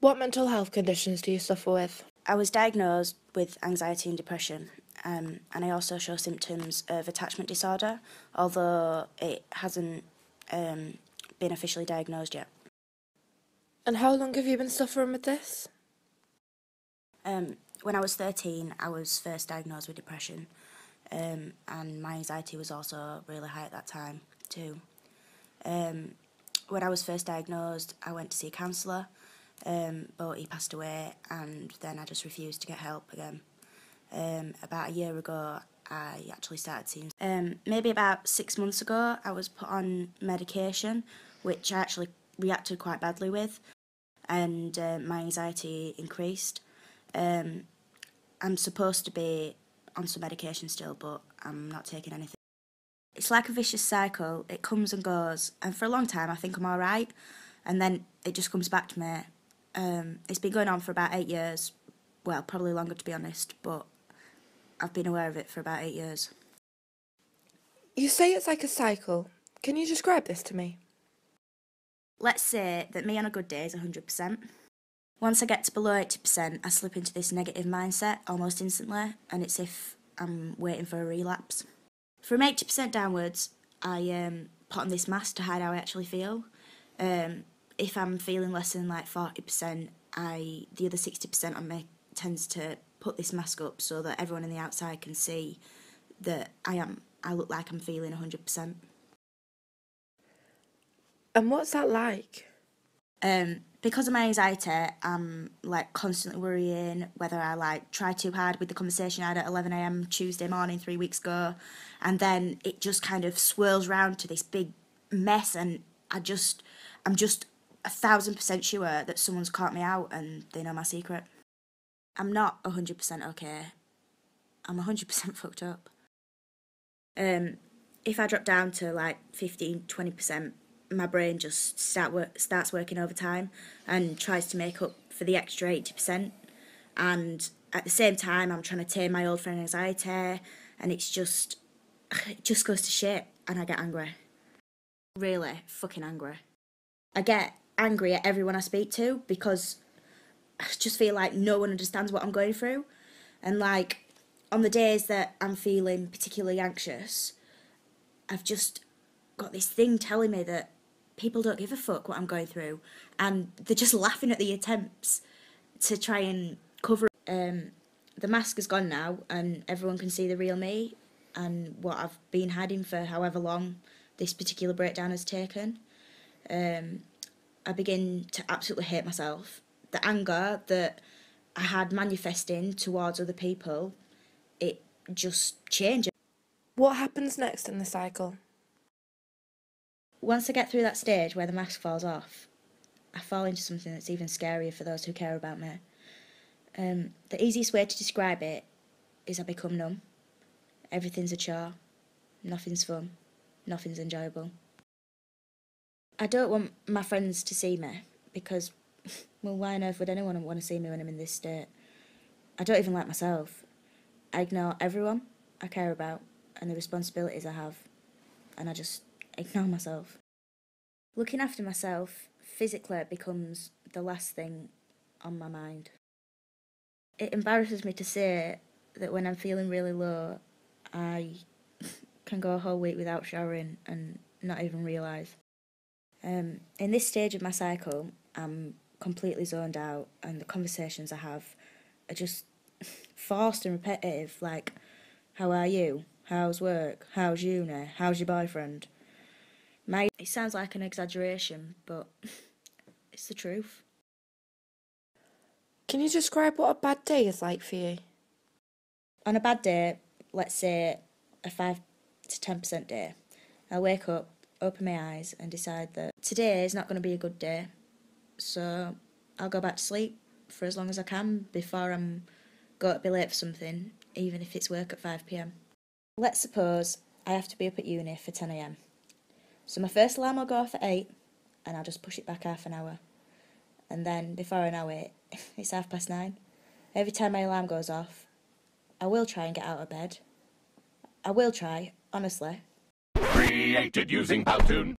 What mental health conditions do you suffer with? I was diagnosed with anxiety and depression, and I also show symptoms of attachment disorder, although it hasn't been officially diagnosed yet. And how long have you been suffering with this? When I was 13, I was first diagnosed with depression, and my anxiety was also really high at that time too. When I was first diagnosed, I went to see a counsellor, but he passed away, and then I just refused to get help again. About a year ago, I actually started seeing. Maybe about 6 months ago, I was put on medication, which I actually reacted quite badly with, and my anxiety increased. I'm supposed to be on some medication still, but I'm not taking anything. It's like a vicious cycle. It comes and goes, and for a long time I think I'm alright, and then it just comes back to me. It's been going on for about 8 years, well, probably longer to be honest, but I've been aware of it for about 8 years. You say it's like a cycle. Can you describe this to me? Let's say that me on a good day is 100%. Once I get to below 80%, I slip into this negative mindset almost instantly, and it's as if I'm waiting for a relapse. From 80% downwards, I put on this mask to hide how I actually feel. If I'm feeling less than like 40%, the other 60% on me tends to put this mask up so that everyone on the outside can see that I look like I'm feeling 100%. And what's that like? Because of my anxiety, I'm like constantly worrying whether I like try too hard with the conversation I had at 11 a.m. Tuesday morning 3 weeks ago, and then it just kind of swirls round to this big mess, and I'm just 1,000% sure that someone's caught me out and they know my secret. I'm not 100% okay. I'm 100% fucked up. If I drop down to like 15-20%, my brain just starts working overtime and tries to make up for the extra 80%. And at the same time, I'm trying to tame my old friend anxiety, and it just goes to shit, and I get angry. Really fucking angry. I get angry at everyone I speak to because I just feel like no one understands what I'm going through. And like on the days that I'm feeling particularly anxious, I've just got this thing telling me that people don't give a fuck what I'm going through, and they're just laughing at the attempts to try and cover it. The mask is gone now, and everyone can see the real me and what I've been hiding for however long this particular breakdown has taken. I begin to absolutely hate myself. The anger that I had manifesting towards other people, it just changed. What happens next in the cycle? Once I get through that stage where the mask falls off, I fall into something that's even scarier for those who care about me. The easiest way to describe it is I become numb. Everything's a chore. Nothing's fun. Nothing's enjoyable. I don't want my friends to see me because, well, why on earth would anyone want to see me when I'm in this state? I don't even like myself. I ignore everyone I care about and the responsibilities I have, and I just ignore myself. Looking after myself physically becomes the last thing on my mind. It embarrasses me to say that when I'm feeling really low, I can go a whole week without showering and not even realise. In this stage of my cycle, I'm completely zoned out, and the conversations I have are just forced and repetitive, like, how are you? How's work? How's uni? How's your boyfriend? It sounds like an exaggeration, but it's the truth. Can you describe what a bad day is like for you? On a bad day, let's say a 5 to 10% day, I'll wake up, open my eyes and decide that today is not going to be a good day. So I'll go back to sleep for as long as I can before I'm going to be late for something, even if it's work at 5 p.m. Let's suppose I have to be up at uni for 10 a.m. So my first alarm will go off at 8, and I'll just push it back half an hour. And then before I know it, it's 9:30. Every time my alarm goes off, I will try and get out of bed. I will try, honestly. Created using Powtoon.